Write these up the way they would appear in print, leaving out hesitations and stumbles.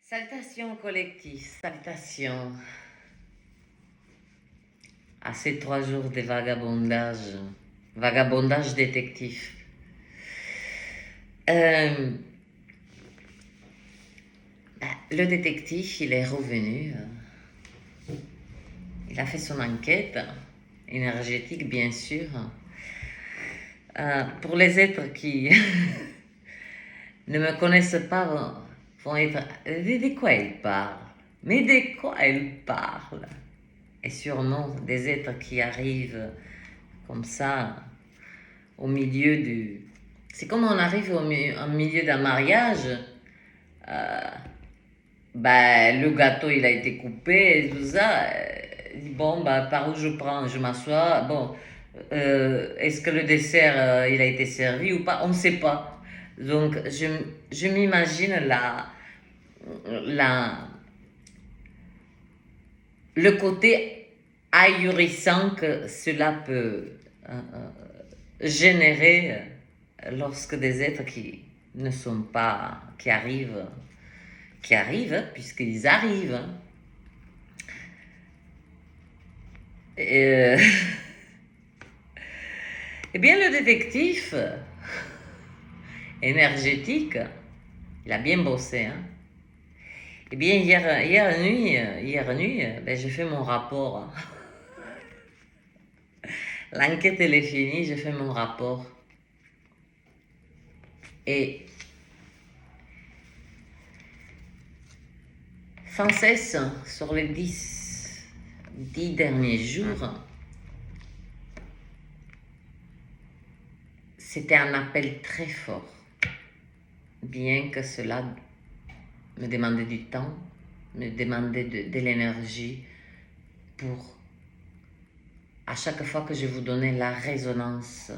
Salutations collectif, salutations à ces 3 jours de vagabondage détectif. Le détective, il est revenu, il a fait son enquête énergétique, bien sûr. Pour les êtres qui ne me connaissent pas, vont être... De quoi il parle? Mais de quoi il parle? Et sûrement des êtres qui arrivent comme ça au milieu du... C'est comme on arrive au milieu d'un mariage. Le gâteau il a été coupé et tout ça. Bon, par où je prends? Je m'assois. Bon, est-ce que le dessert il a été servi ou pas? On ne sait pas. Donc, je m'imagine le côté ahurissant que cela peut générer lorsque des êtres qui ne sont pas, qui arrivent, puisqu'ils arrivent. Eh bien, le détective énergétique, il a bien bossé, hein. Eh bien, hier nuit, j'ai fait mon rapport. L'enquête, elle est finie, j'ai fait mon rapport. Et sans cesse, sur les 10 derniers jours, c'était un appel très fort. Bien que cela me demandait du temps, me demandait de l'énergie pour, à chaque fois que je vous donnais la résonance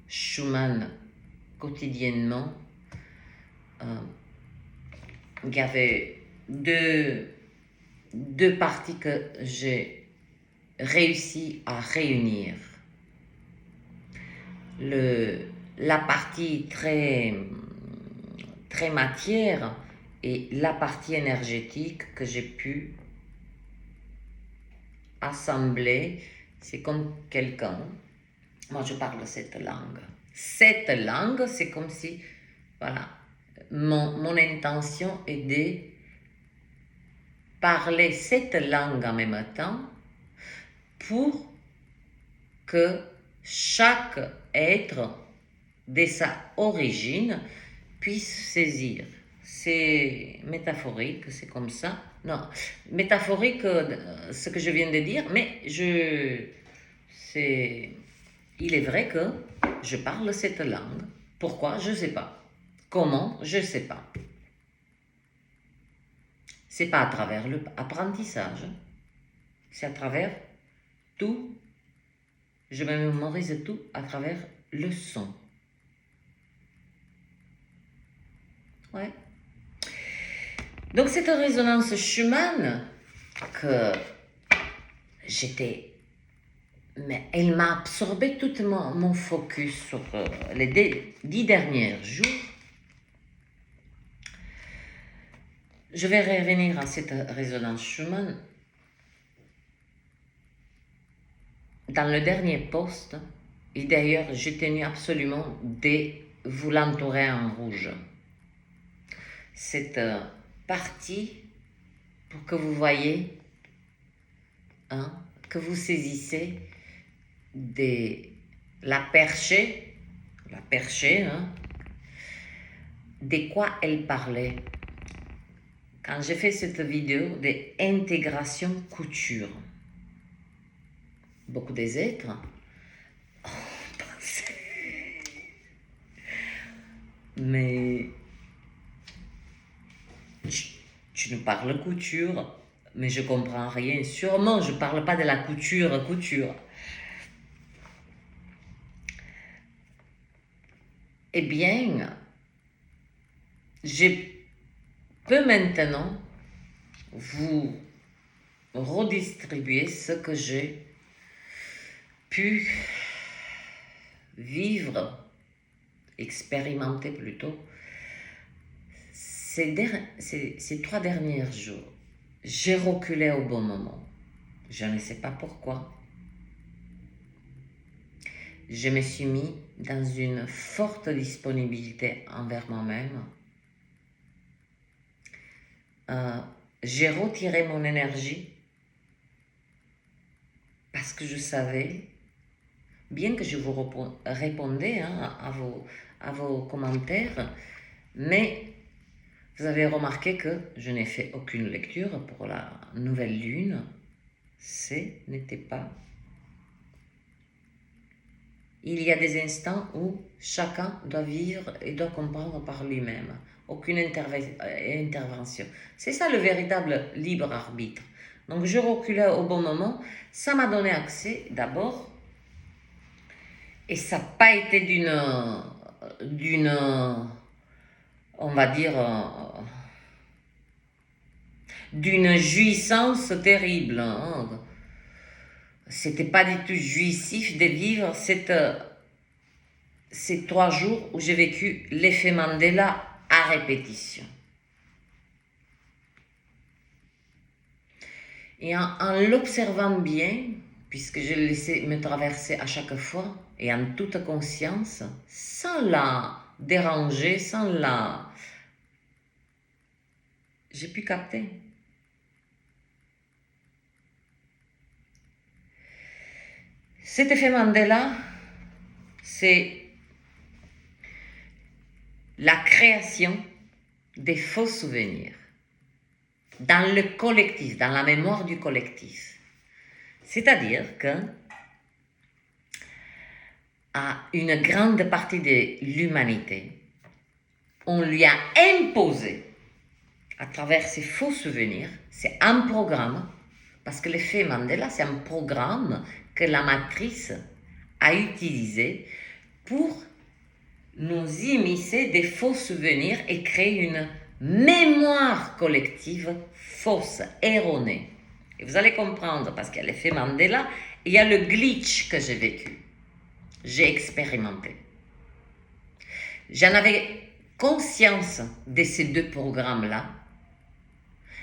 Schumann quotidiennement, il y avait deux parties que j'ai réussi à réunir. La partie très matière et la partie énergétique que j'ai pu assembler. C'est comme quelqu'un, moi je parle cette langue. Cette langue, c'est comme si, voilà, mon intention est de parler cette langue en même temps pour que chaque être de sa origine puisse saisir. C'est métaphorique, c'est comme ça. Non, métaphorique, ce que je viens de dire, mais il est vrai que je parle cette langue. Pourquoi? Je ne sais pas. Comment? Je ne sais pas. C'est pas à travers l'apprentissage, c'est à travers tout. Je me mémorise tout à travers le son. Ouais. Donc cette résonance Schumann que mais elle m'a absorbé tout mon focus sur les 10 derniers jours. Je vais revenir à cette résonance Schumann. Dans le dernier post, et d'ailleurs j'ai tenu absolument de vous l'entourer en rouge. Cette partie pour que vous voyez, hein, que vous saisissez la perchée, hein, de quoi elle parlait. Quand j'ai fait cette vidéo d'intégration couture, beaucoup des êtres ont pensé, mais tu nous parles couture, mais je comprends rien. Sûrement, je parle pas de la couture. Eh bien, je peux maintenant vous redistribuer ce que j'ai pu vivre, expérimenter plutôt, ces 3 derniers jours, j'ai reculé au bon moment. Je ne sais pas pourquoi. Je me suis mis dans une forte disponibilité envers moi-même. J'ai retiré mon énergie parce que je savais, bien que je vous répondais à vos commentaires, mais vous avez remarqué que je n'ai fait aucune lecture pour la nouvelle lune. Ce n'était pas. Il y a des instants où chacun doit vivre et doit comprendre par lui-même. Aucune intervention. C'est ça le véritable libre arbitre. Donc je reculais au bon moment. Ça m'a donné accès d'abord. Et ça n'a pas été d'une, on va dire, d'une jouissance terrible. Hein. C'était pas du tout jouissif de vivre ces 3 jours où j'ai vécu l'effet Mandela à répétition. Et en l'observant bien, puisque je le laissais me traverser à chaque fois, et en toute conscience, sans la déranger, j'ai pu capter. Cet effet Mandela, c'est la création des faux souvenirs dans le collectif, dans la mémoire du collectif. C'est-à-dire que à une grande partie de l'humanité, on lui a imposé, à travers ces faux souvenirs, c'est un programme, parce que l'effet Mandela, c'est un programme que la matrice a utilisé pour nous immiscer des faux souvenirs et créer une mémoire collective fausse, erronée. Et vous allez comprendre, parce qu'il y a l'effet Mandela et il y a le glitch que j'ai vécu. J'ai expérimenté. J'en avais conscience de ces 2 programmes-là,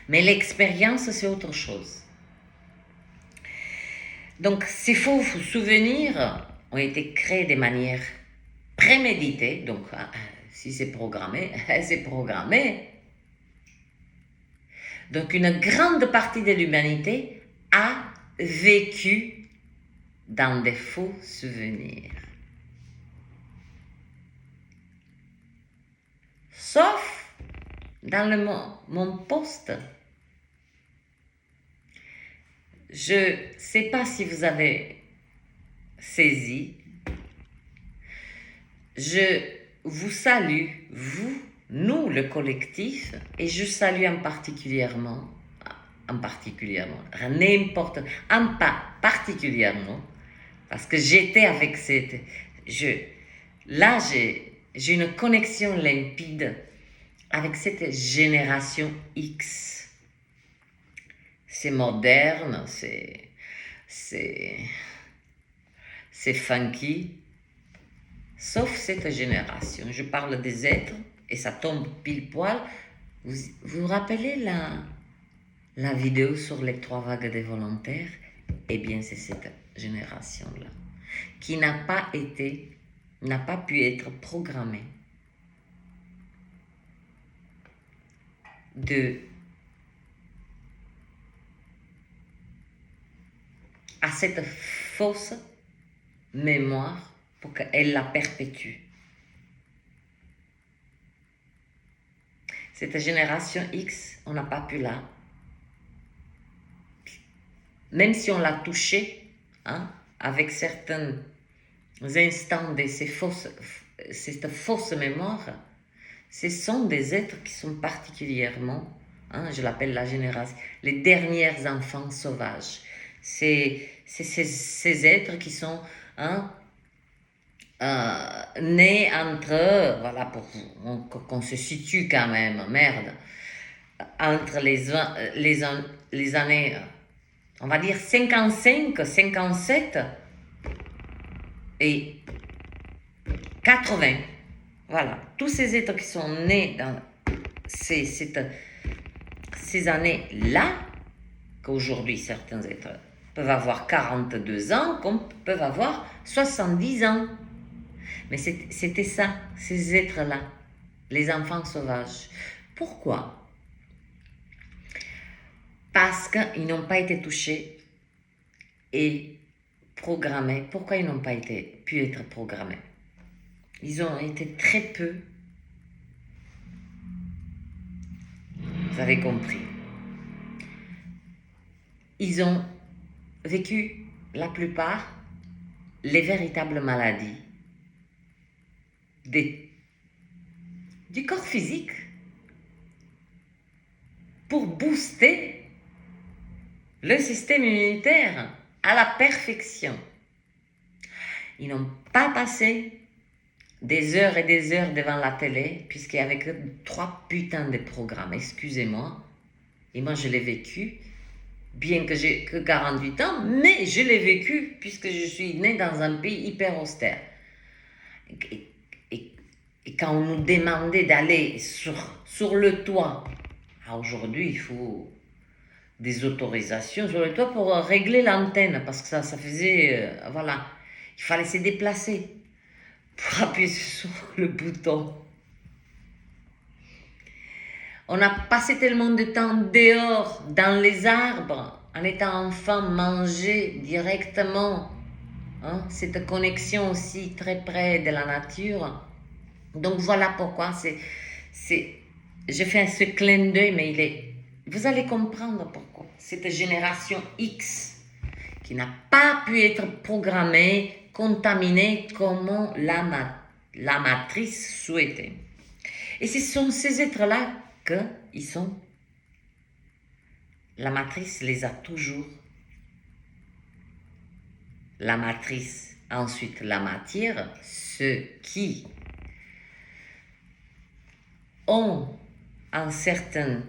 mais l'expérience, c'est autre chose. Donc, ces faux souvenirs ont été créés de manière préméditée. Donc, si c'est programmé, c'est programmé. Donc, une grande partie de l'humanité a vécu dans des faux souvenirs. Sauf dans mon poste. Je ne sais pas si vous avez saisi. Je vous salue, vous, nous, le collectif, et je salue particulièrement, parce que j'étais avec là, j'ai une connexion limpide avec cette génération X. C'est moderne, c'est funky, sauf cette génération. Je parle des êtres, et ça tombe pile poil. Vous vous rappelez la vidéo sur les 3 vagues des volontaires? Eh bien, c'est cette génération-là qui n'a pas pu être programmée à cette fausse mémoire pour qu'elle la perpétue. Cette génération X, on n'a pas pu même si on l'a touchée, hein, avec certains instants de cette fausse mémoire, ce sont des êtres qui sont particulièrement, hein, je l'appelle la génération, les derniers enfants sauvages. C'est ces êtres qui sont, hein, nés entre, voilà, pour qu'on se situe quand même, merde, entre les années, on va dire 55, 57 et 80. Voilà, tous ces êtres qui sont nés dans ces années-là qu'aujourd'hui certains êtres peuvent avoir 42 ans comme peuvent avoir 70 ans. Mais c'était ça, ces êtres-là, les enfants sauvages. Pourquoi? Parce qu'ils n'ont pas été touchés et programmés. Pourquoi ils n'ont pas pu être programmés? Ils ont été très peu. Vous avez compris. Ils ont vécu, la plupart, les véritables maladies du corps physique pour booster le système immunitaire à la perfection. Ils n'ont pas passé des heures et des heures devant la télé, puisqu'il y avait que 3 putains de programmes, excusez-moi. Et moi, je l'ai vécu, bien que j'ai que 48 ans, mais je l'ai vécu, puisque je suis née dans un pays hyper austère. Et quand on nous demandait d'aller sur le toit, aujourd'hui, il faut des autorisations sur le toit pour régler l'antenne, parce que ça faisait, voilà, il fallait se déplacer pour appuyer sur le bouton. On a passé tellement de temps dehors, dans les arbres, en étant enfant, manger directement, hein, cette connexion aussi très près de la nature. Donc voilà pourquoi je fais ce clin d'œil, mais vous allez comprendre pourquoi. Cette génération X qui n'a pas pu être programmée, contaminée comme la matrice souhaitait. Et ce sont ces êtres-là qu'ils sont. La matrice les a toujours. La matrice, ensuite la matière, ceux qui ont un certain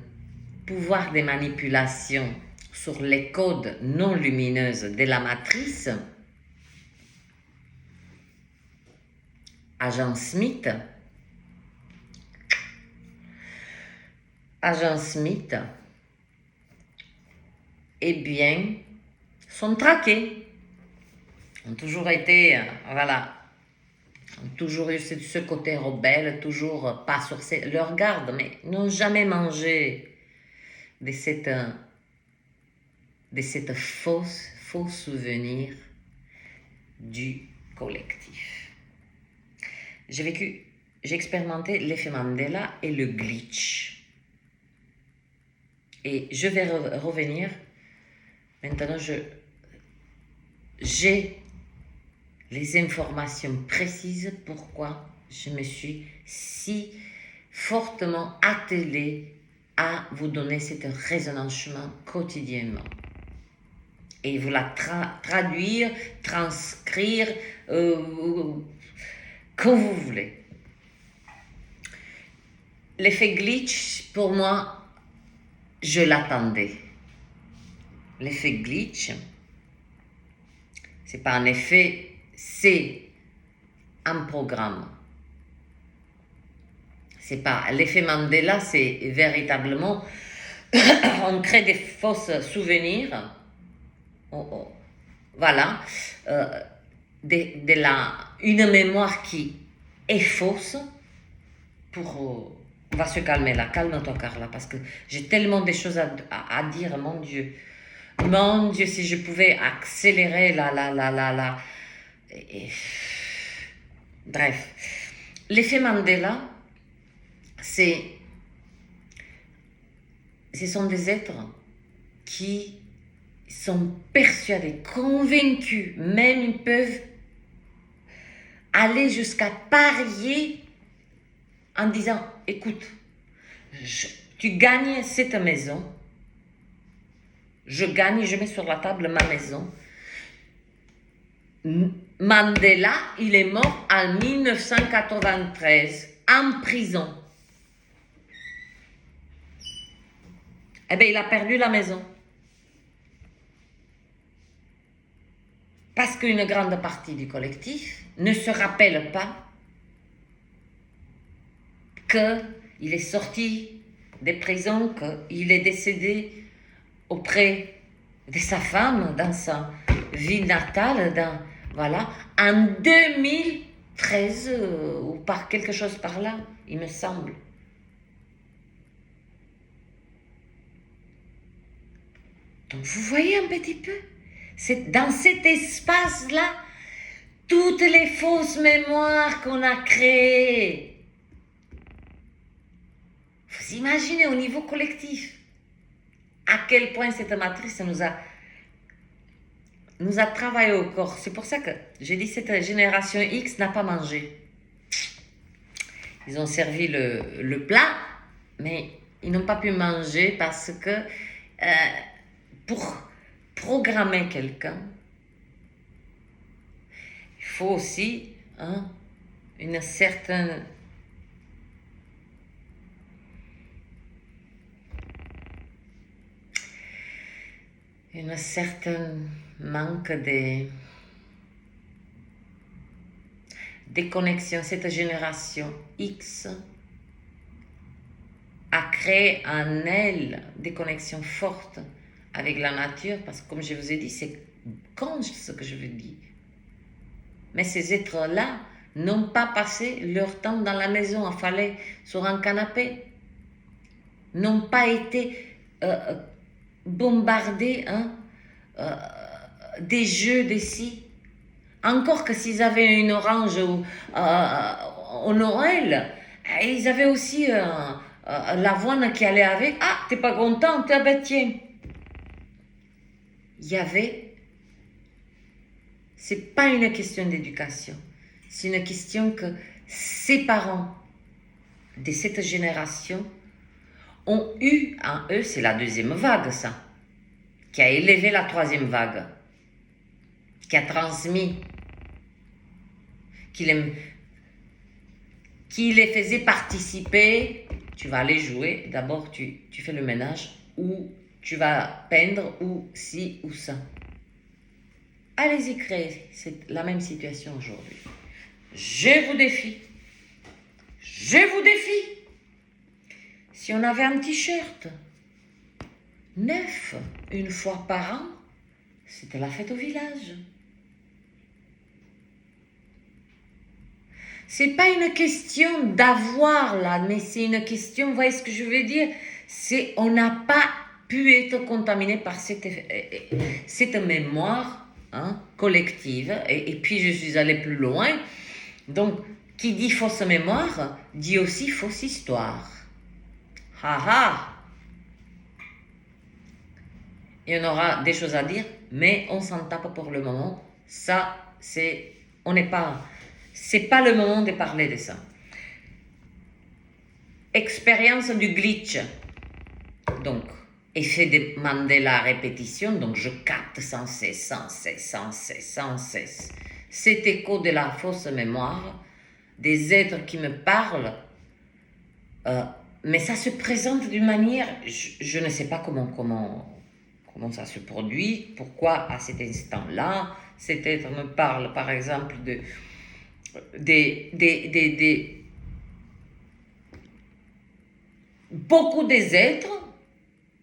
pouvoir de manipulation sur les codes non lumineux de la matrice, Agent Smith, eh bien, sont traqués. Ont toujours été, voilà, ont toujours eu ce côté rebelle, toujours pas sur leur garde, mais n'ont jamais mangé de cette faux souvenir du collectif. J'ai expérimenté l'effet Mandela et le glitch. Et je vais revenir. Maintenant, j'ai les informations précises pourquoi je me suis si fortement attelée à vous donner cette résonance quotidiennement. Et vous la traduire, transcrire, comme vous voulez. L'effet glitch, pour moi, je l'attendais. L'effet glitch, c'est pas un effet, c'est un programme. C'est pas l'effet Mandela, c'est véritablement on crée des fausses souvenirs. Voilà, une mémoire qui est fausse pour... on va se calmer là, calme-toi Carla, parce que j'ai tellement de choses à dire, mon Dieu, si je pouvais accélérer bref, l'effet Mandela, ce sont des êtres qui sont persuadés, convaincus, même ils peuvent aller jusqu'à parier en disant, écoute, tu gagnes cette maison, je gagne, je mets sur la table ma maison. Mandela, il est mort en 1993, en prison. Eh bien, il a perdu la maison. Parce qu'une grande partie du collectif ne se rappelle pas qu'il est sorti des prisons qu'il est décédé auprès de sa femme dans sa ville natale, voilà, en 2013 ou par quelque chose par là, il me semble. Donc vous voyez un petit peu, c'est dans cet espace-là, toutes les fausses mémoires qu'on a créées. Vous imaginez au niveau collectif à quel point cette matrice nous a travaillé au corps. C'est pour ça que j'ai dit cette génération X n'a pas mangé. Ils ont servi le plat, mais ils n'ont pas pu manger parce que pour programmer quelqu'un, il faut aussi une certaine manque de déconnexion. Cette génération X a créé en elle des connexions fortes avec la nature, parce que comme je vous ai dit, c'est con ce que je vous dis. Mais ces êtres-là n'ont pas passé leur temps dans la maison, affalés sur un canapé, n'ont pas été bombardés des jeux d'ici. Encore que s'ils avaient une orange au Noël, ils avaient aussi l'avoine qui allait avec. Ah, t'es pas contente? Ah ben tiens. Il y avait... C'est pas une question d'éducation. C'est une question que ces parents de cette génération ont eu en eux, c'est la deuxième vague ça, qui a élevé la troisième vague, qui a transmis, qui les faisait participer. Tu vas aller jouer, d'abord tu fais le ménage, ou tu vas peindre, ou ci ou ça. Allez-y créer, c'est la même situation aujourd'hui. Je vous défie, si on avait un t-shirt neuf une fois par an, c'était la fête au village. C'est pas une question d'avoir là, mais c'est une question, vous voyez ce que je veux dire, c'est on n'a pas pu être contaminé par cette mémoire collective, et puis je suis allée plus loin. Donc, qui dit fausse mémoire, dit aussi fausse histoire. Il y en aura des choses à dire, mais on s'en tape pour le moment. Ça, c'est pas le moment de parler de ça. Expérience du glitch. Donc, effet de Mandela répétition, donc je capte sans cesse cet écho de la fausse mémoire, des êtres qui me parlent, mais ça se présente d'une manière, je ne sais pas comment ça se produit, pourquoi à cet instant-là, cet être me parle par exemple beaucoup des êtres.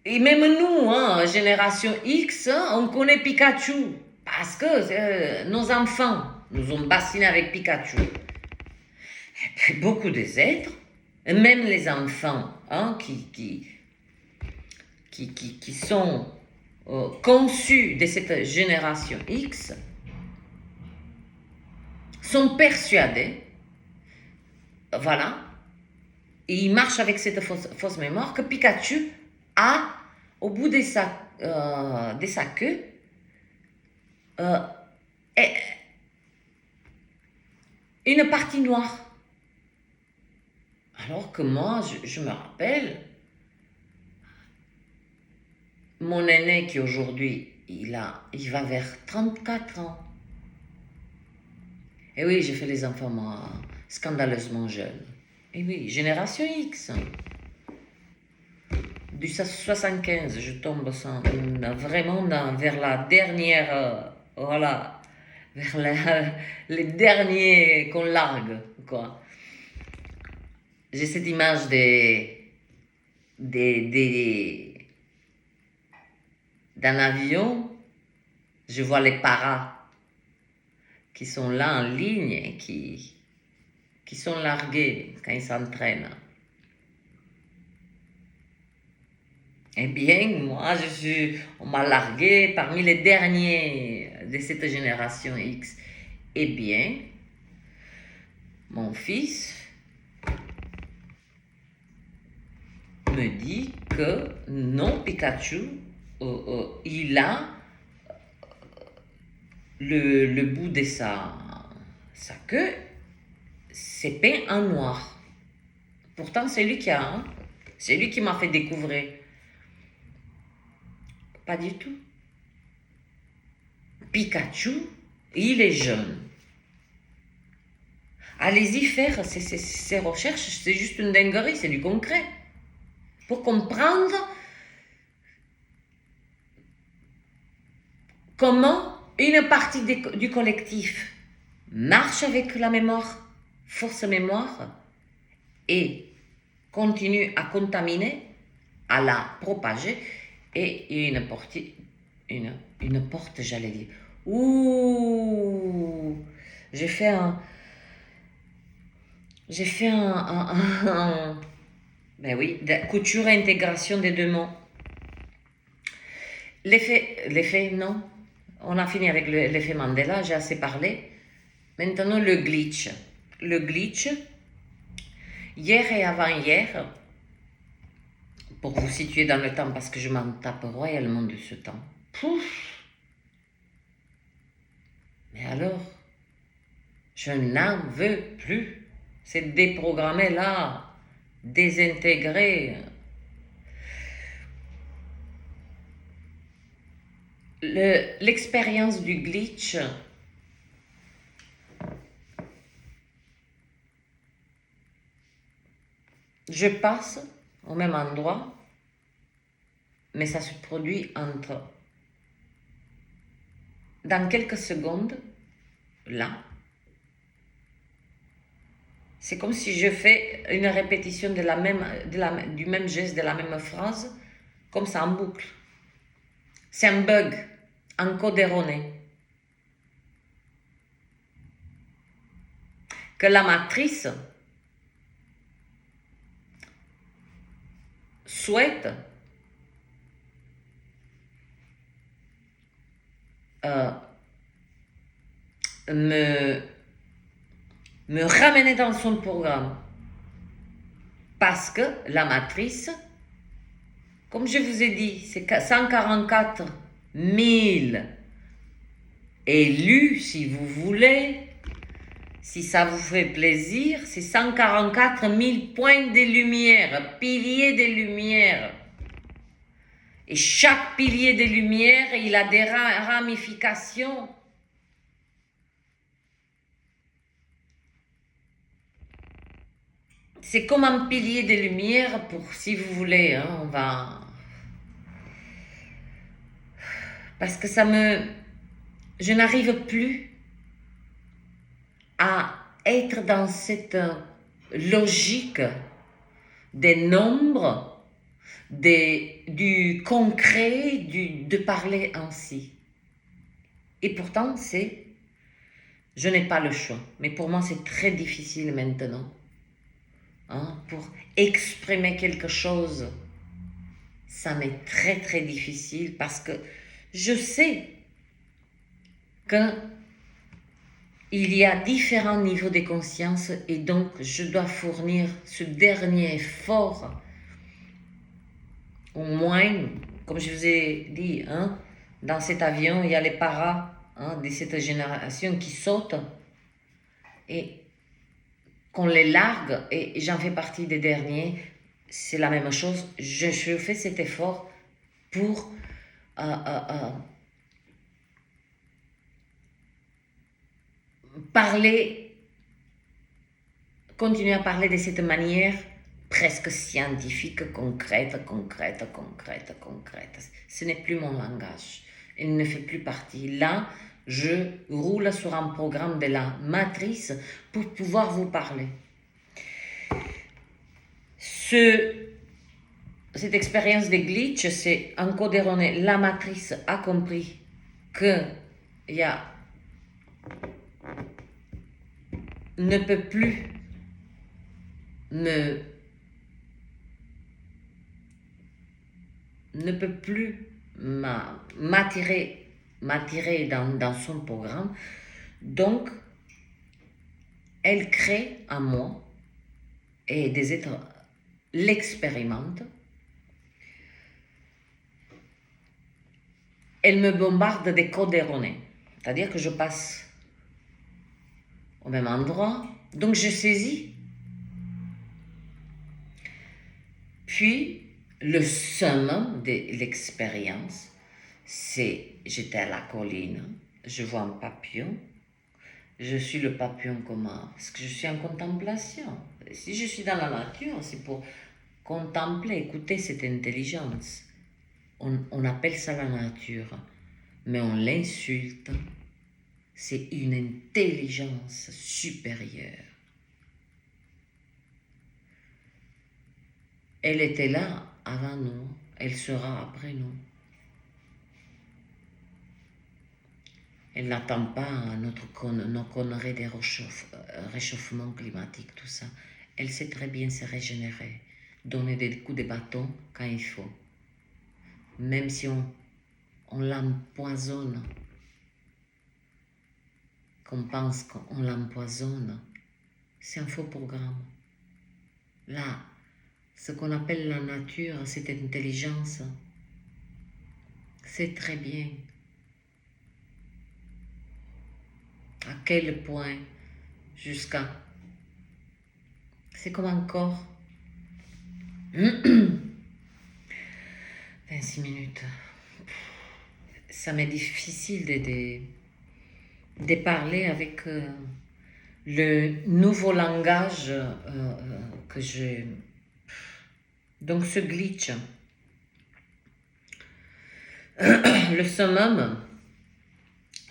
Et même nous, génération X, on connaît Pikachu. Parce que nos enfants nous ont bassinés avec Pikachu. Et puis, beaucoup des êtres, même les enfants qui sont conçus de cette génération X, sont persuadés, voilà, et ils marchent avec cette fausse mémoire, que Pikachu a, au bout de sa queue, une partie noire. Alors que moi, je me rappelle, mon aîné qui aujourd'hui, il va vers 34 ans. Et oui, j'ai fait les enfants, moi, scandaleusement jeunes. Et oui, génération X. Du 75, je tombe vraiment vers la dernière, voilà, vers les derniers qu'on largue, quoi. J'ai cette image d'un avion, je vois les paras qui sont là en ligne et qui sont largués quand ils s'entraînent. Eh bien, moi, on m'a largué parmi les derniers de cette génération X. Eh bien, mon fils me dit que non, Pikachu, il a le bout de sa queue, c'est peint en noir. Pourtant, c'est lui qui a, hein? C'est lui qui m'a fait découvrir. Pas du tout. Pikachu, il est jeune. Allez-y faire ces recherches, c'est juste une dinguerie, c'est du concret. Pour comprendre comment une partie du collectif marche avec la mémoire, fausse mémoire, et continue à contaminer, à la propager, et une porte, j'allais dire. Ouh, j'ai fait un ben oui, couture et intégration des deux mots. L'effet, non. On a fini avec l'effet Mandela, j'ai assez parlé. Maintenant, le glitch. Le glitch, hier et avant-hier, pour vous situer dans le temps, parce que je m'en tape royalement de ce temps. Pouf! Mais alors, je n'en veux plus. C'est déprogrammé là, désintégré. L'expérience du glitch, je passe au même endroit, mais ça se produit dans quelques secondes, là. C'est comme si je fais une répétition du même geste, de la même phrase, comme ça en boucle. C'est un bug, un code erroné. Que la matrice souhaite me ramener dans son programme. Parce que la matrice, comme je vous ai dit, c'est 144 000 élus, si vous voulez. Si ça vous fait plaisir, c'est 144 000 points de lumière, piliers de lumière. Et chaque pilier de lumière, il a des ramifications. C'est comme un pilier de lumière pour, si vous voulez, hein, on va... Parce que je n'arrive plus à être dans cette logique des nombres, du concret, de parler ainsi. Et pourtant, je n'ai pas le choix. Mais pour moi, c'est très difficile maintenant. Hein, pour exprimer quelque chose, ça m'est très très difficile parce que je sais qu'il y a différents niveaux de conscience et donc je dois fournir ce dernier effort. Au moins, comme je vous ai dit, hein, dans cet avion, il y a les paras de cette génération qui sautent et qu'on les largue, et j'en fais partie des derniers, c'est la même chose. Je fais cet effort pour continuer à parler de cette manière presque scientifique, concrète. Ce n'est plus mon langage. Il ne fait plus partie. Là, je roule sur un programme de la matrice pour pouvoir vous parler. Ce, cette expérience de glitch, c'est encode erroné. La matrice a compris que ne peut plus m'attirer dans son programme. Donc, elle crée en moi, et des êtres l'expérimentent. Elle me bombarde des codes erronés. C'est-à-dire que je passe au même endroit. Donc, je saisis. Puis, le summum de l'expérience, c'est j'étais à la colline, je vois un papillon, je suis le papillon comment? Parce que je suis en contemplation. Si je suis dans la nature, c'est pour contempler, écouter cette intelligence. On appelle ça la nature, mais on l'insulte. C'est une intelligence supérieure. Elle était là avant nous, elle sera après nous. Elle n'attend pas nos conneries des réchauffements climatiques, tout ça. Elle sait très bien se régénérer, donner des coups de bâton quand il faut. Même si on l'empoisonne, qu'on pense qu'on l'empoisonne, c'est un faux programme. Là, ce qu'on appelle la nature, cette intelligence, c'est très bien à quel point jusqu'à... C'est comme un corps. 26 minutes. Ça m'est difficile de parler avec le nouveau langage que je... Donc ce glitch, le summum,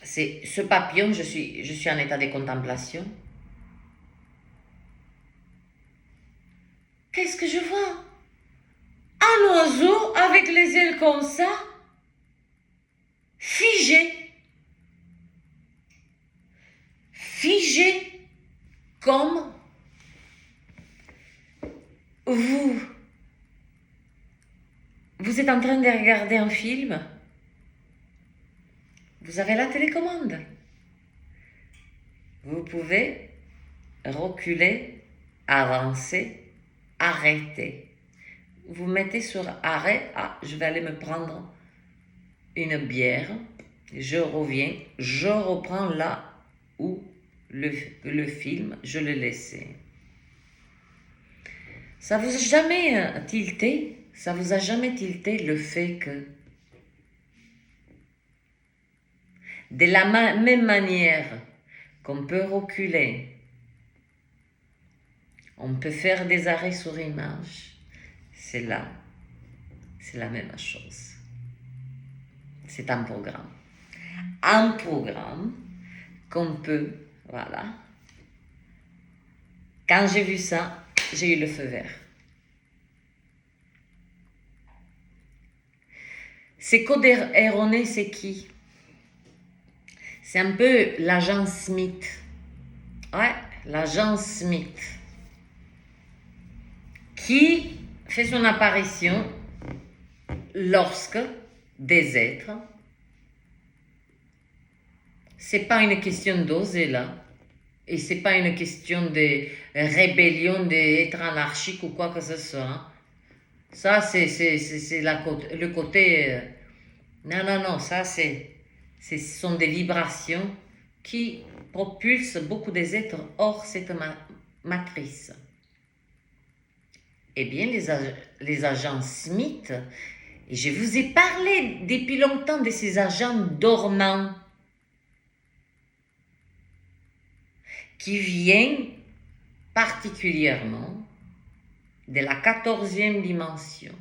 c'est ce papillon, je suis en état de contemplation. Qu'est-ce que je vois? Un oiseau avec les ailes comme ça, figé. Figé comme vous. Vous êtes en train de regarder un film. Vous avez la télécommande. Vous pouvez reculer, avancer, arrêter. Vous mettez sur arrêt. Ah, je vais aller me prendre une bière. Je reviens. Je reprends là où le film, je l'ai laissé. Ça vous a jamais tilté? Ça vous a jamais tilté le fait que de la même manière qu'on peut reculer, on peut faire des arrêts sur image, c'est là, c'est la même chose. C'est un programme. Un programme qu'on peut, voilà. Quand j'ai vu ça, j'ai eu le feu vert. Ces codes erronés, c'est qui? C'est un peu l'agent Smith. Ouais, l'agent Smith. Qui fait son apparition lorsque des êtres, c'est pas une question d'oser là, et c'est pas une question de rébellion, d'être anarchique ou quoi que ce soit. Ça, c'est le côté... non, ça, ce sont des vibrations qui propulsent beaucoup des êtres hors cette matrice. Eh bien, les agents Smith, et je vous ai parlé depuis longtemps de ces agents dormants qui viennent particulièrement de la 14e dimension.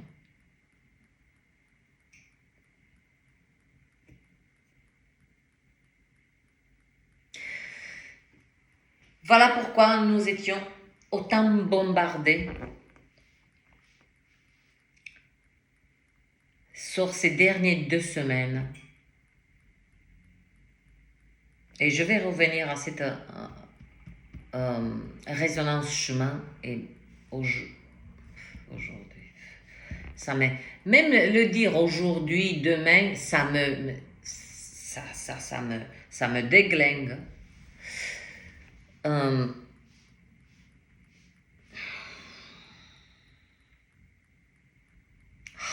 Voilà pourquoi nous étions autant bombardés sur ces dernières 2 semaines. Et je vais revenir à cette résonance chemin et aujourd'hui. Même le dire aujourd'hui, demain, ça me déglingue. Oh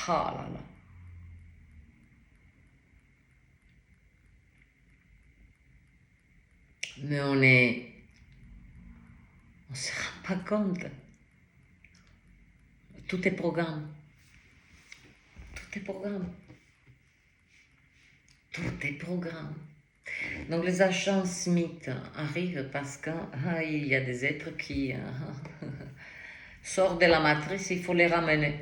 là là. Mais on se rend pas compte. Tout est programme. Tout est programme. Tout est programme. Donc les agents Smith arrivent parce qu'il y a des êtres qui sortent de la matrice, il faut les ramener.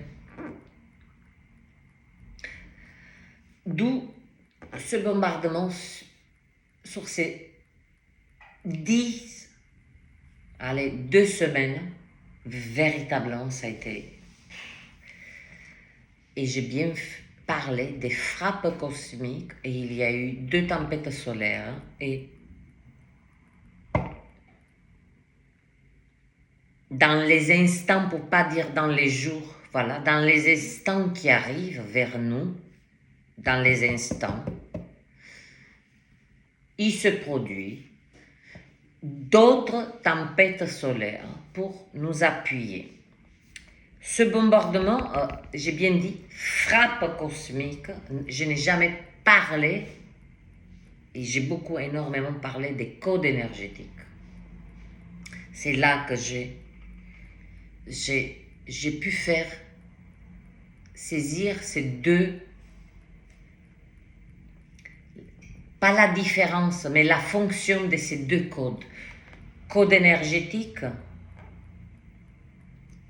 D'où ce bombardement sur ces 2 semaines, véritablement ça a été. Et j'ai bien parlé des frappes cosmiques et il y a eu 2 tempêtes solaires et dans les instants, pour pas dire dans les jours, voilà, dans les instants qui arrivent vers nous, dans les instants, il se produit d'autres tempêtes solaires pour nous appuyer. Ce bombardement, j'ai bien dit, frappe cosmique, je n'ai jamais parlé, et j'ai énormément parlé des codes énergétiques. C'est là que j'ai pu faire saisir ces 2, pas la différence, mais la fonction de ces 2 codes. Code énergétique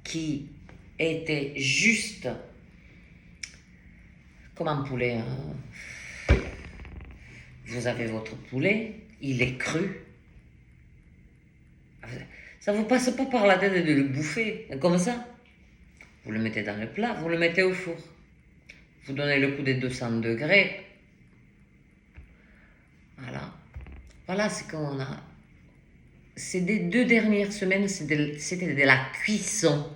qui était juste comme un poulet. Vous avez votre poulet, il est cru. Ça ne vous passe pas par la tête de le bouffer, comme ça. Vous le mettez dans le plat, vous le mettez au four. Vous donnez le coup de 200 degrés. Voilà. Voilà ce qu'on a. Ces 2 dernières semaines, c'était de la cuisson.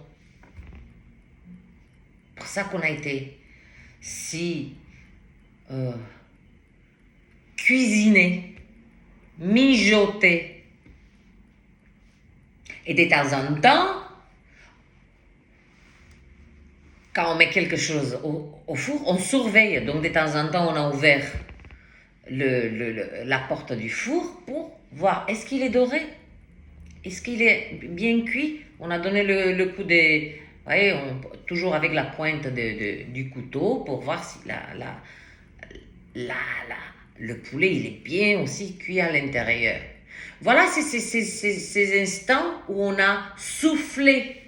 C'est pour ça qu'on a été si cuisiné, mijoté. Et de temps en temps, quand on met quelque chose au four, on surveille. Donc de temps en temps, on a ouvert la porte du four pour voir est-ce qu'il est doré, est-ce qu'il est bien cuit. On a donné le coup de... Vous voyez, toujours avec la pointe du couteau pour voir si le poulet il est bien aussi cuit à l'intérieur. Voilà ces instants où on a soufflé.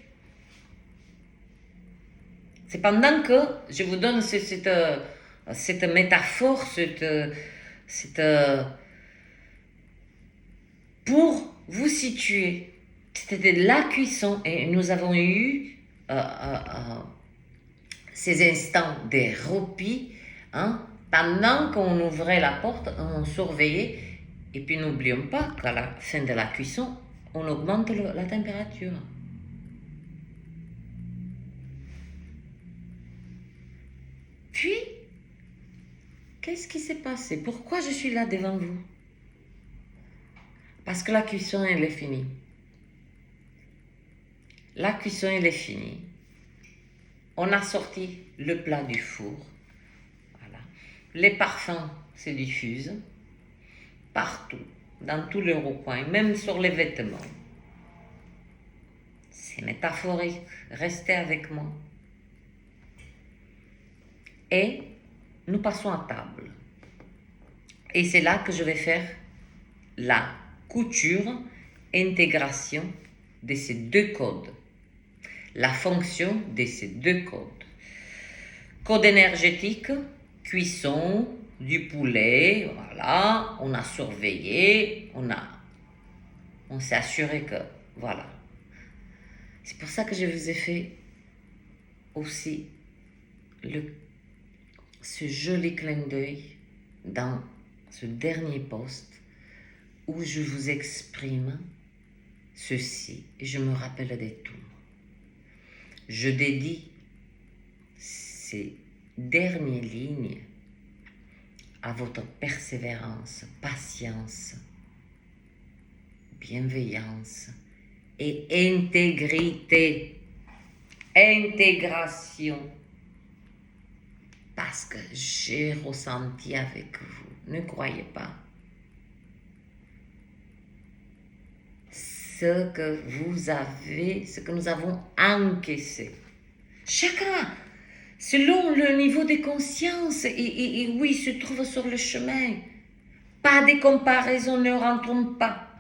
C'est pendant que je vous donne cette métaphore, pour vous situer. C'était de la cuisson et nous avons eu ces instants des repis, pendant qu'on ouvrait la porte, on surveillait. Et puis n'oublions pas qu'à la fin de la cuisson, on augmente la température. Puis, qu'est-ce qui s'est passé? Pourquoi je suis là devant vous? Parce que la cuisson, elle est finie. La cuisson, elle est finie. On a sorti le plat du four. Voilà. Les parfums se diffusent partout, dans tous les recoins, même sur les vêtements. C'est métaphorique. Restez avec moi. Et nous passons à table. Et c'est là que je vais faire la couture, intégration de ces 2 codes. La fonction de ces 2 codes. Code énergétique, cuisson du poulet, voilà, on a surveillé, on s'est assuré que, voilà. C'est pour ça que je vous ai fait aussi ce joli clin d'œil dans ce dernier post où je vous exprime ceci et je me rappelle de tout. Je dédie ces dernières lignes à votre persévérance, patience, bienveillance et intégrité, intégration. Parce que j'ai ressenti avec vous, ne croyez pas, ce que vous avez, ce que nous avons encaissé. Chacun, selon le niveau de conscience, et oui, se trouve sur le chemin. Pas de comparaison, ne rentrons pas.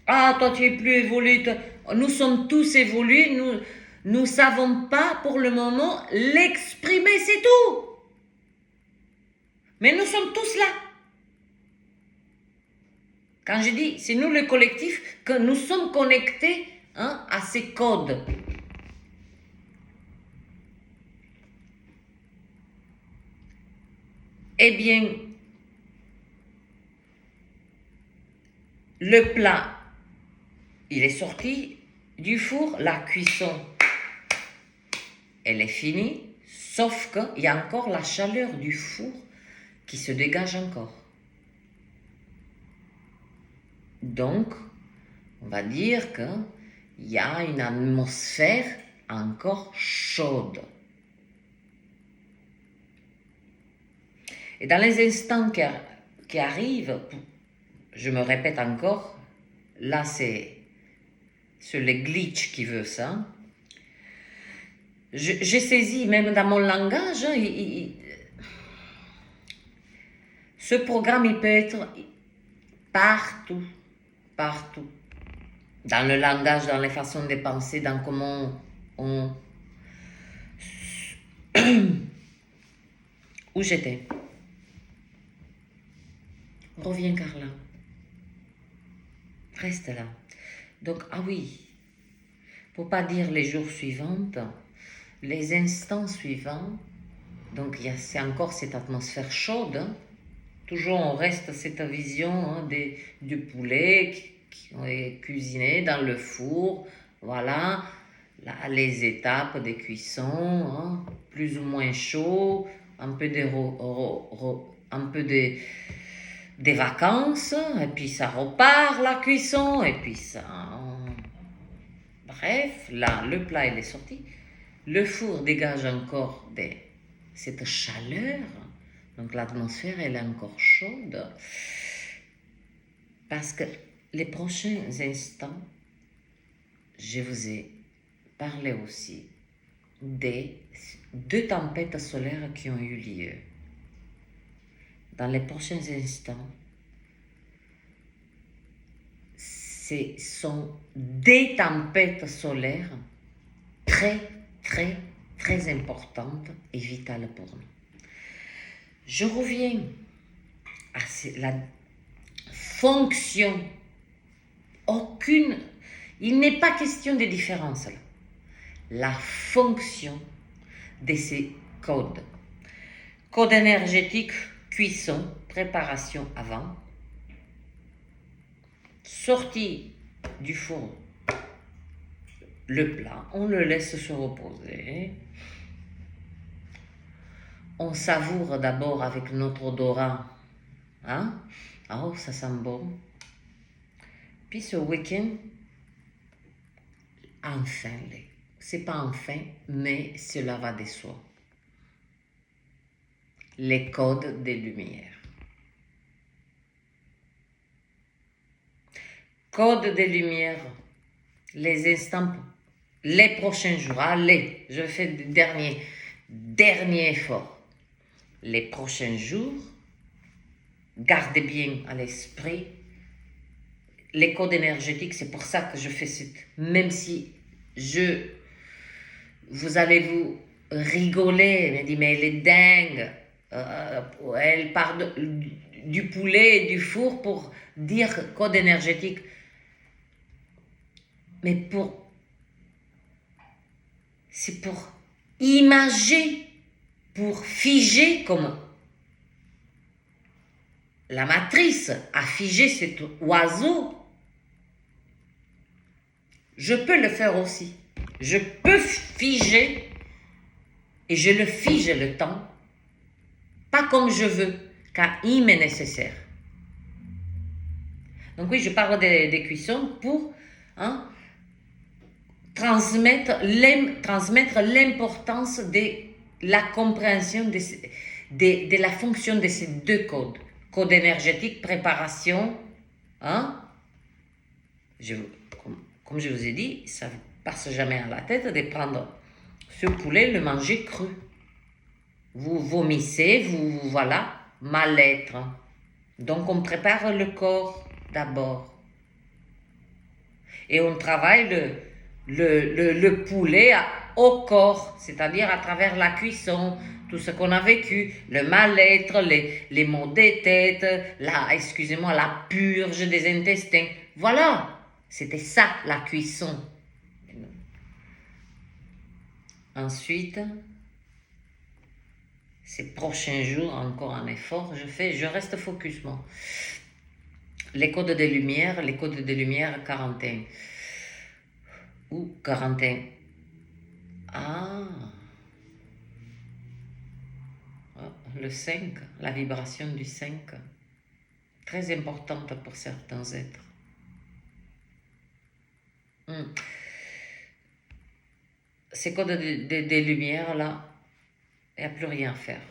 Ah, toi tu es plus évolué, nous sommes tous évolués, nous ne savons pas pour le moment l'exprimer, c'est tout. Mais nous sommes tous là. Quand je dis, c'est nous le collectif, que nous sommes connectés à ces codes. Eh bien, le plat, il est sorti du four, la cuisson, elle est finie, sauf qu'il y a encore la chaleur du four qui se dégage encore. Donc, on va dire qu'il y a une atmosphère encore chaude. Et dans les instants qui arrivent, je me répète encore, là c'est le glitch qui veut ça. J'ai saisi, même dans mon langage, ce programme il peut être partout, partout. Dans le langage, dans les façons de penser, dans comment on... Où j'étais? Reviens Carla. Reste là. Donc, ah oui, pour pas dire les jours suivants, les instants suivants, donc c'est encore cette atmosphère chaude, toujours on reste cette vision du poulet qui est cuisiné dans le four, voilà, là, les étapes de cuisson, plus ou moins chaud, un peu des vacances, et puis ça repart la cuisson, et puis ça... Bref, là, le plat il est sorti, le four dégage encore cette chaleur, donc l'atmosphère elle est encore chaude, parce que les prochains instants, je vous ai parlé aussi des 2 tempêtes solaires qui ont eu lieu. Dans les prochains instants, ce sont des tempêtes solaires très, très, très importantes et vitales pour nous. Je reviens à la fonction. Il n'est pas question de différence là. La fonction de ces codes. Code énergétique, cuisson, préparation avant. Sortie du four, le plat, on le laisse se reposer. On savoure d'abord avec notre odorat. Oh, ça sent bon. Puis ce week-end, enfin, c'est pas enfin, mais cela va de soi. Les codes des lumières. Code des lumières, les instants, les prochains jours. Allez, je fais le dernier effort. Les prochains jours, gardez bien à l'esprit les codes énergétiques. C'est pour ça que je fais même si vous allez vous rigoler, elle me dit mais elle est dingue, elle parle du poulet et du four pour dire code énergétique. Mais c'est pour imager pour figer comme la matrice a figé cet oiseau, je peux le faire aussi. Je peux figer et je le fige le temps, pas comme je veux, car il m'est nécessaire. Donc oui, je parle des cuissons pour transmettre l'importance de la compréhension de la fonction de ces deux codes. Code énergétique, préparation. Comme je vous ai dit, ça ne passe jamais à la tête de prendre ce poulet, le manger cru. Vous vomissez, voilà, mal-être. Donc on prépare le corps d'abord. Et on travaille le poulet au corps, c'est-à-dire à travers la cuisson, tout ce qu'on a vécu, le mal-être, les maux de tête, la purge des intestins. Voilà, c'était ça la cuisson. Ensuite, ces prochains jours, encore un effort, je reste focus, moi. Les codes de lumière 41. Ou 41. Le 5, la vibration du 5, très importante pour certains êtres. Ces codes de lumière là, il n'y a plus rien à faire.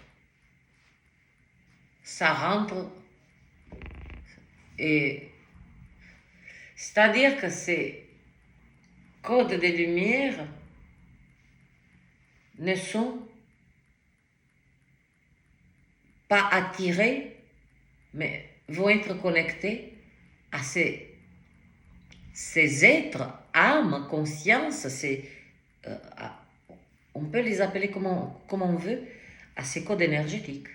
Ça rentre et c'est-à-dire que ces codes de lumière ne sont pas attirés, mais vont être connectés à ces êtres, âmes, conscience, on peut les appeler comme on veut, à ces codes énergétiques.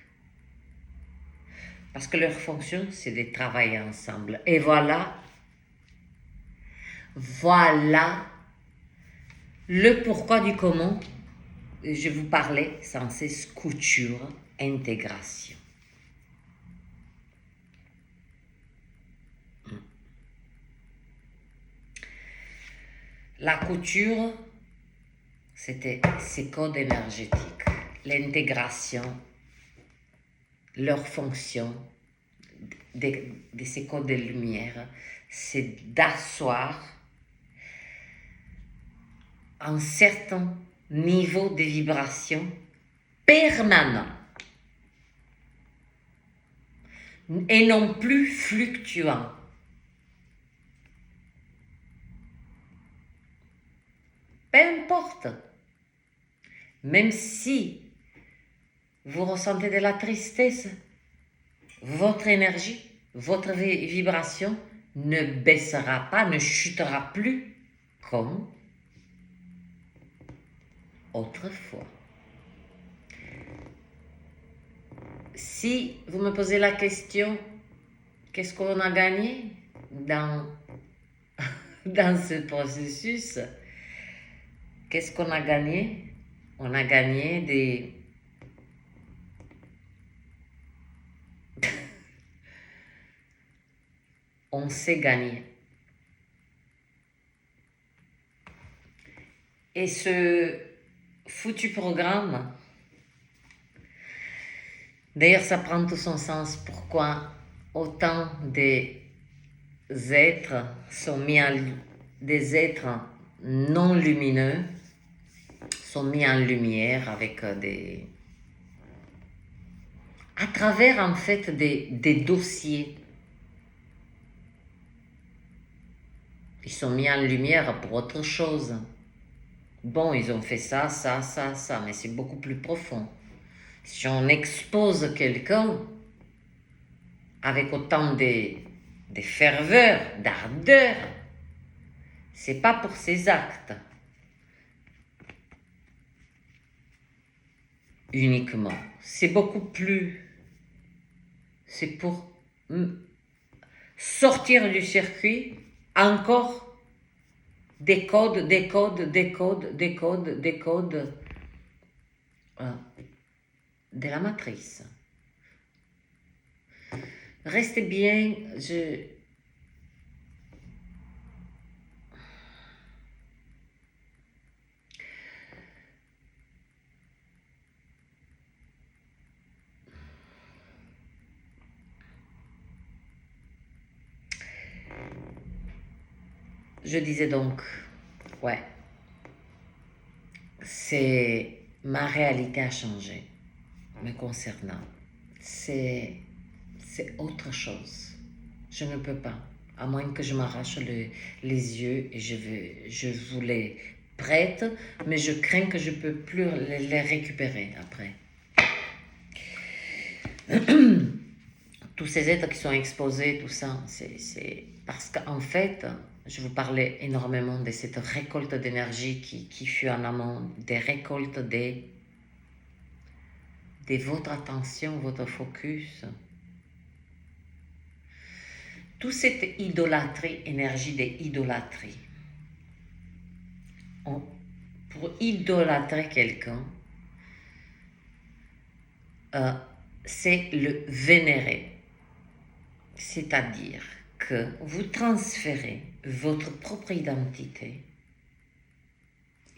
Parce que leur fonction, c'est de travailler ensemble. Et voilà le pourquoi du comment je vous parlais sans cesse couture, intégration. La couture, c'était ces codes énergétiques, l'intégration, leur fonction de ces codes de lumière, c'est d'asseoir un certain niveau de vibration permanent et non plus fluctuant. Peu importe, même si vous ressentez de la tristesse, votre énergie, votre vibration ne baissera pas, ne chutera plus comme autrefois. Si vous me posez la question, qu'est-ce qu'on a gagné dans ce processus? Qu'est-ce qu'on a gagné? On a gagné des... On sait gagner. Et ce foutu programme, d'ailleurs ça prend tout son sens, pourquoi autant des êtres sont mis des êtres non lumineux sont mis en lumière avec à travers en fait des dossiers. Ils sont mis en lumière pour autre chose. Bon, ils ont fait ça, mais c'est beaucoup plus profond. Si on expose quelqu'un avec autant de ferveur, d'ardeur, c'est pas pour ses actes uniquement. C'est beaucoup plus... C'est pour sortir du circuit encore des codes. de la matrice. Restez bien, je disais donc, ouais, c'est ma réalité a changé me concernant. C'est autre chose. Je ne peux pas, à moins que je m'arrache les yeux et je vous les prête, mais je crains que je ne peux plus les récupérer après. Tous ces êtres qui sont exposés, tout ça, c'est parce qu'en fait, je vous parlais énormément de cette récolte d'énergie qui fut en amont, des récoltes de votre attention, votre focus. Toute cette idolâtrie, énergie d'idolâtrie. Pour idolâtrer quelqu'un, c'est le vénérer. C'est-à-dire que vous transférez votre propre identité.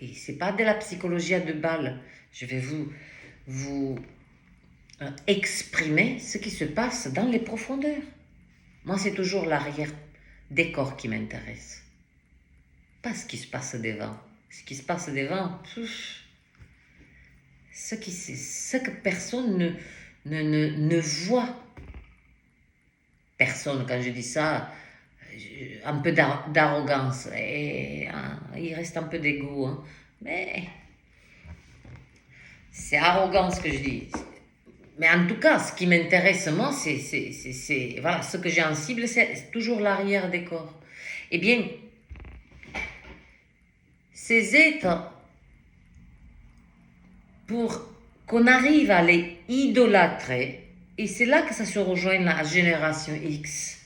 Et ce n'est pas de la psychologie à deux balles. Je vais vous exprimer ce qui se passe dans les profondeurs. Moi, c'est toujours l'arrière-décor qui m'intéresse. Pas ce qui se passe devant. Ce qui se passe devant, ce que personne ne voit. Personne, quand je dis ça, un peu d'arrogance. Et il reste un peu d'ego. Hein. Mais c'est arrogance que je dis. Mais en tout cas, ce qui m'intéresse, moi, c'est voilà, ce que j'ai en cible, c'est toujours l'arrière-décor. Eh bien, ces êtres, pour qu'on arrive à les idolâtrer, et c'est là que ça se rejoint la génération X.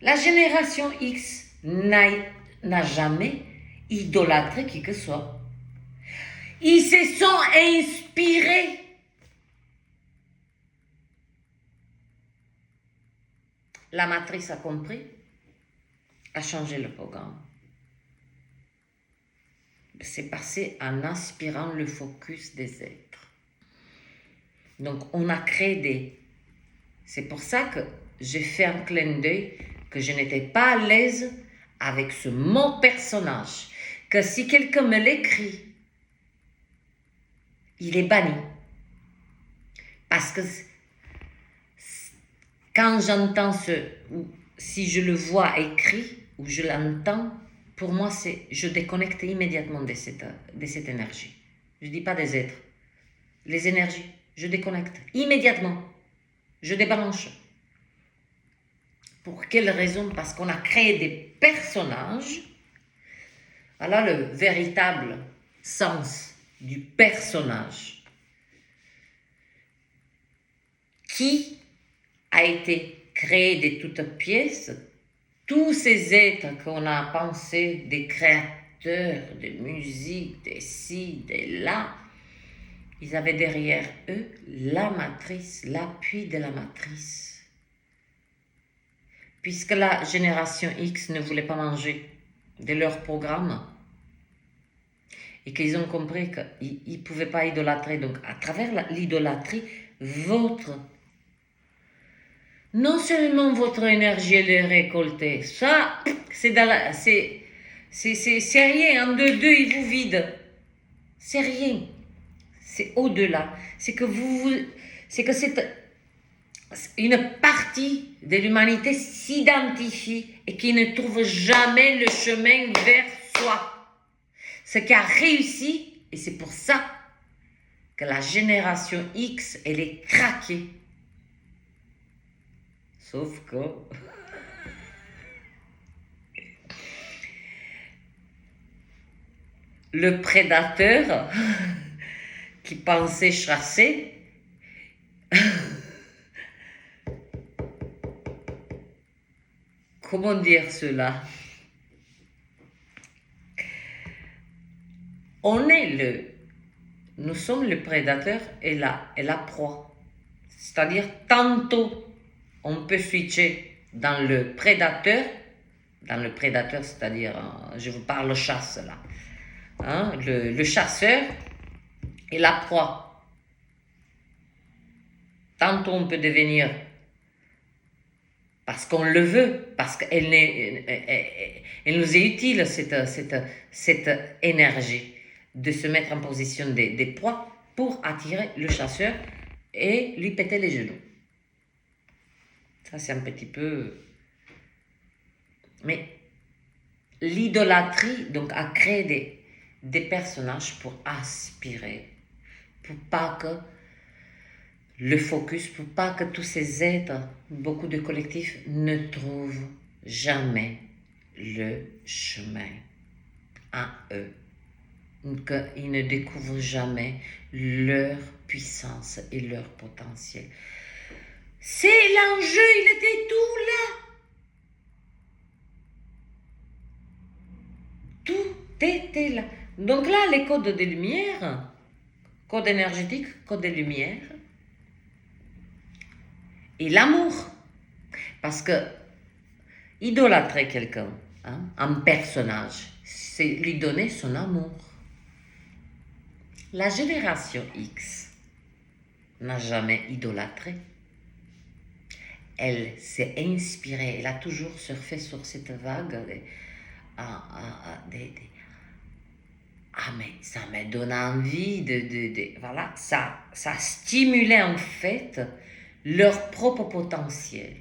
La génération X n'a jamais idolâtré qui que ce soit. Ils se sont inspirés. La matrice a compris, a changé le programme. C'est passé en aspirant le focus des êtres. Donc, on a créé des... C'est pour ça que j'ai fait un clin d'œil que je n'étais pas à l'aise avec ce mot personnage. Que si quelqu'un me l'écrit, il est banni. Parce que quand j'entends ou si je le vois écrit, ou je l'entends, pour moi, je déconnecte immédiatement de cette énergie. Je ne dis pas des êtres. Les énergies, je déconnecte immédiatement. Je débranche. Pour quelle raison? Parce qu'on a créé des personnages. Voilà le véritable sens du personnage qui a été créé de toutes pièces. Tous ces êtres qu'on a pensés, des créateurs de musique, des ci, des là, ils avaient derrière eux la matrice, l'appui de la matrice. Puisque la génération X ne voulait pas manger de leur programme et qu'ils ont compris qu'ils ne pouvaient pas idolâtrer. Donc, à travers l'idolâtrie, non seulement votre énergie est récoltée, ça, c'est rien, en deux, ils vous vident. C'est rien. C'est au-delà. C'est que une partie de l'humanité s'identifie et qui ne trouve jamais le chemin vers soi. Ce qui a réussi, et c'est pour ça que la génération X, elle est craquée. Sauf que le prédateur qui pensait chasser comment dire cela? On est nous sommes le prédateur et la proie. C'est-à-dire, tantôt, on peut switcher dans le prédateur, c'est-à-dire, je vous parle chasse là, hein, le chasseur et la proie. Tantôt, on peut devenir, parce qu'on le veut, parce qu'elle elle nous est utile, cette énergie, de se mettre en position des proies pour attirer le chasseur et lui péter les genoux. Ça, c'est un petit peu... Mais l'idolâtrie, donc, a créé des personnages pour aspirer, pour pas que le focus, pour pas que tous ces êtres, beaucoup de collectifs, ne trouvent jamais le chemin à eux. Qu'ils ne découvrent jamais leur puissance et leur potentiel. C'est l'enjeu, il était tout là. Tout était là. Donc là, les codes de lumière, code énergétique, code de lumière, et l'amour. Parce que idolâtrer quelqu'un, hein, un personnage, c'est lui donner son amour. La génération X n'a jamais idolâtré. Elle s'est inspirée, elle a toujours surfé sur cette vague. Mais ça me donne envie voilà, ça stimulait en fait leur propre potentiel.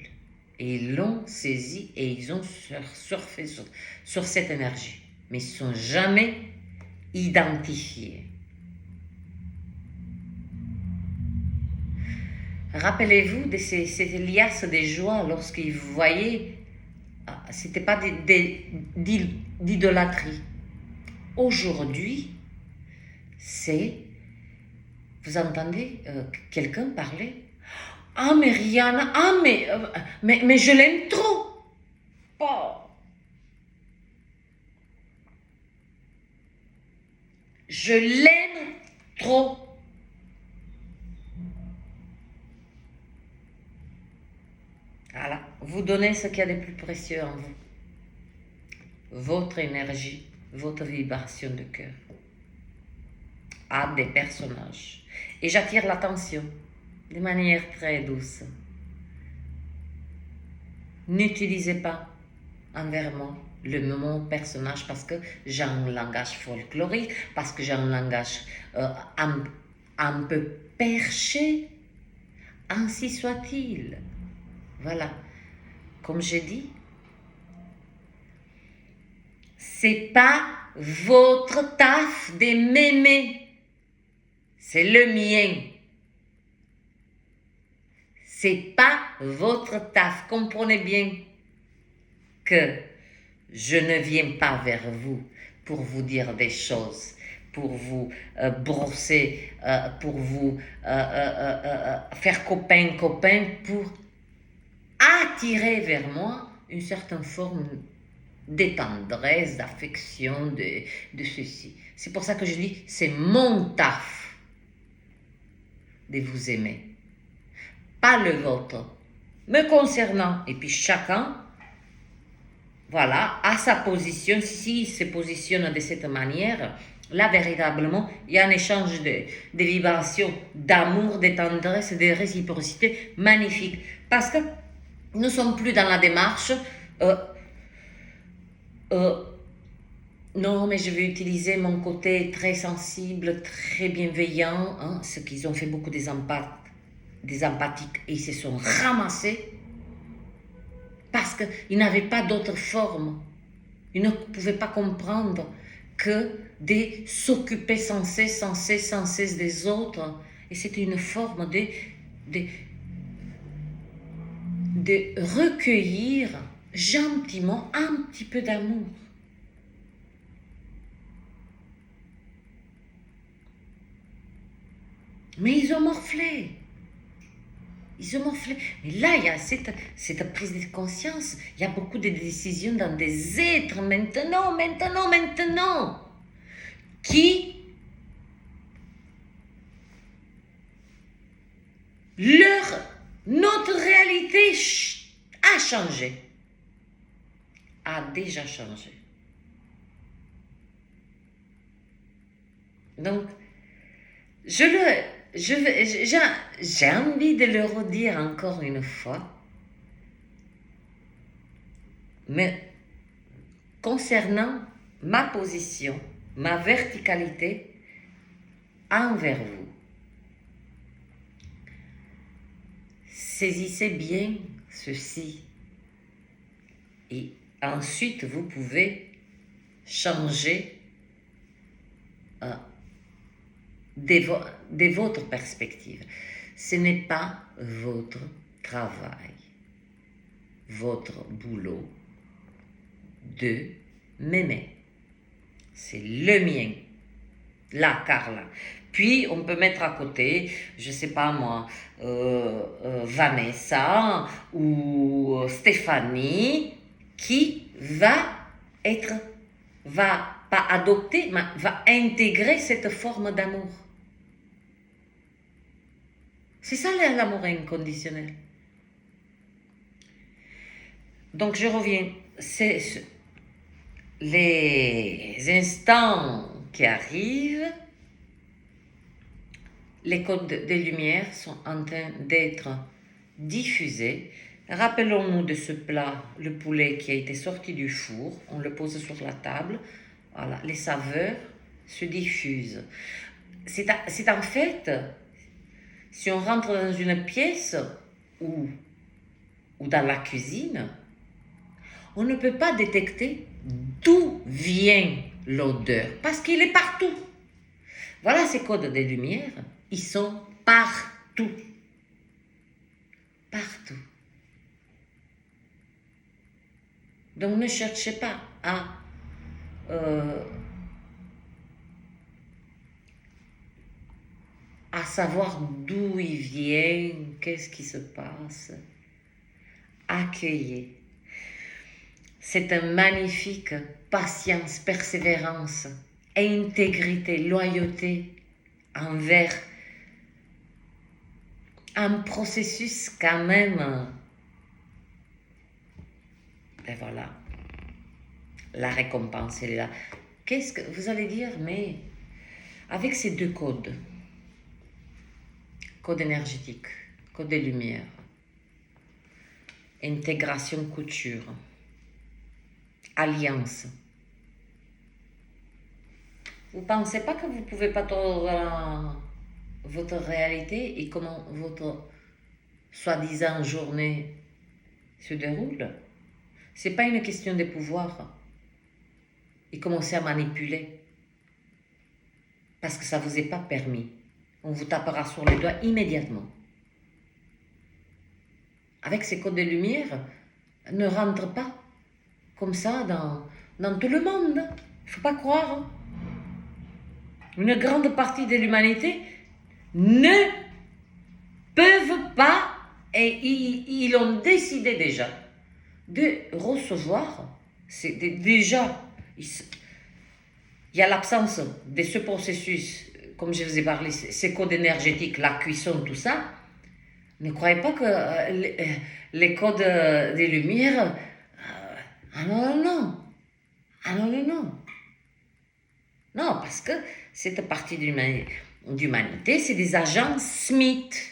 Et ils l'ont saisi et ils ont surfé sur cette énergie. Mais ils ne sont jamais identifiés. Rappelez-vous de cette liasse des joies lorsqu'ils voyaient, c'était pas d'idolâtrie. Aujourd'hui, c'est, vous entendez quelqu'un parler, ah mais Rihanna, mais je l'aime trop. Oh. Je l'aime trop. Voilà, vous donnez ce qu'il y a de plus précieux en vous. Votre énergie, votre vibration de cœur à des personnages. Et j'attire l'attention de manière très douce. N'utilisez pas envers moi le mot personnage parce que j'ai un langage folklorique, parce que j'ai un langage un peu perché. Ainsi soit-il. Voilà. Comme j'ai dit, c'est pas votre taf de m'aimer. C'est le mien. C'est pas votre taf. Comprenez bien que je ne viens pas vers vous pour vous dire des choses, pour vous brosser, pour vous faire copain, pour attirer vers moi une certaine forme de tendresse, d'affection, de ceci. C'est pour ça que je dis, c'est mon taf de vous aimer, pas le vôtre, me concernant. Et puis chacun, voilà, à sa position, s'il se positionne de cette manière, là, véritablement, il y a un échange de vibrations, d'amour, de tendresse, de réciprocité magnifique. Parce que nous ne sommes plus dans la démarche non, mais je vais utiliser mon côté très sensible, très bienveillant, hein, ce qu'ils ont fait beaucoup des empathiques et ils se sont ramassés parce qu'ils n'avaient pas d'autre forme. Ils ne pouvaient pas comprendre que de s'occuper sans cesse des autres. Et c'était une forme de recueillir gentiment un petit peu d'amour. Mais ils ont morflé. Mais là, il y a cette prise de conscience. Il y a beaucoup de décisions dans des êtres maintenant, qui Notre réalité a changé, a déjà changé. Donc, j'ai envie de le redire encore une fois, mais concernant ma position, ma verticalité envers vous. Saisissez bien ceci et ensuite vous pouvez changer de votre perspective. Ce n'est pas votre travail, votre boulot de m'aimer. C'est le mien. Là, Carla. Puis, on peut mettre à côté, je sais pas moi, Vanessa ou Stéphanie, qui va pas adopter, mais va intégrer cette forme d'amour. C'est ça l'amour inconditionnel. Donc, je reviens. C'est les instants qui arrivent. Les codes des lumières sont en train d'être diffusés. Rappelons-nous de ce plat, le poulet qui a été sorti du four. On le pose sur la table. Voilà, les saveurs se diffusent. C'est en fait, si on rentre dans une pièce ou dans la cuisine, on ne peut pas détecter d'où vient l'odeur parce qu'il est partout. Voilà ces codes des lumières. Ils sont partout. Partout. Donc ne cherchez pas à savoir d'où il vient, qu'est-ce qui se passe. Accueillez. C'est un magnifique patience, persévérance, intégrité, loyauté envers un processus quand même. Et voilà, la récompense, elle est là. Qu'est-ce que vous allez dire, mais avec ces deux codes, code énergétique, code des lumières, intégration, couture, alliance, vous ne pensez pas que vous ne pouvez pas tordre votre réalité et comment votre soi-disant journée se déroule? Ce n'est pas une question de pouvoir et commencer à manipuler parce que ça ne vous est pas permis. On vous tapera sur les doigts immédiatement. Avec ces codes de lumière, ne rentre pas comme ça dans tout le monde. Il ne faut pas croire. Une grande partie de l'humanité ne peuvent pas, et ils ont décidé déjà, de recevoir. Déjà, il y a l'absence de ce processus, comme je vous ai parlé, ces codes énergétiques, la cuisson, tout ça. Ne croyez pas que les codes des lumières... ah non, non, non. Ah non, non, non. Non, parce que cette partie d'humanité, c'est des agents Smith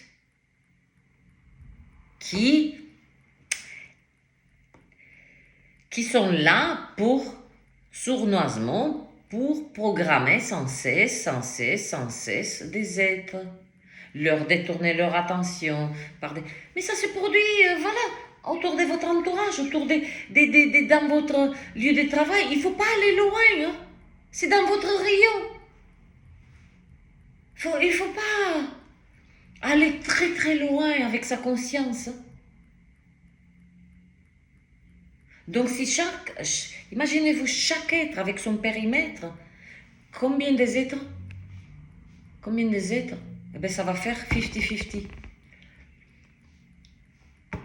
qui sont là pour, sournoisement, pour programmer sans cesse des êtres, leur détourner leur attention. Mais ça se produit, voilà, autour de votre entourage, autour dans votre lieu de travail. Il ne faut pas aller loin, hein. C'est dans votre rayon. Il ne faut pas aller très très loin avec sa conscience. Donc si imaginez-vous chaque être avec son périmètre, combien des êtres? Eh bien ça va faire 50-50.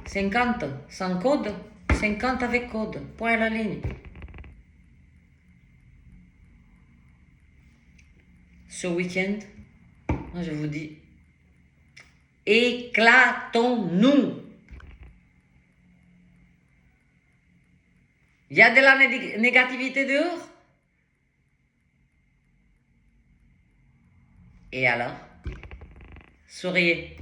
50 sans code, 50 avec code, point à la ligne. Ce week-end, moi je vous dis, Éclatons-nous. Il y a de la négativité dehors. Et alors? Souriez.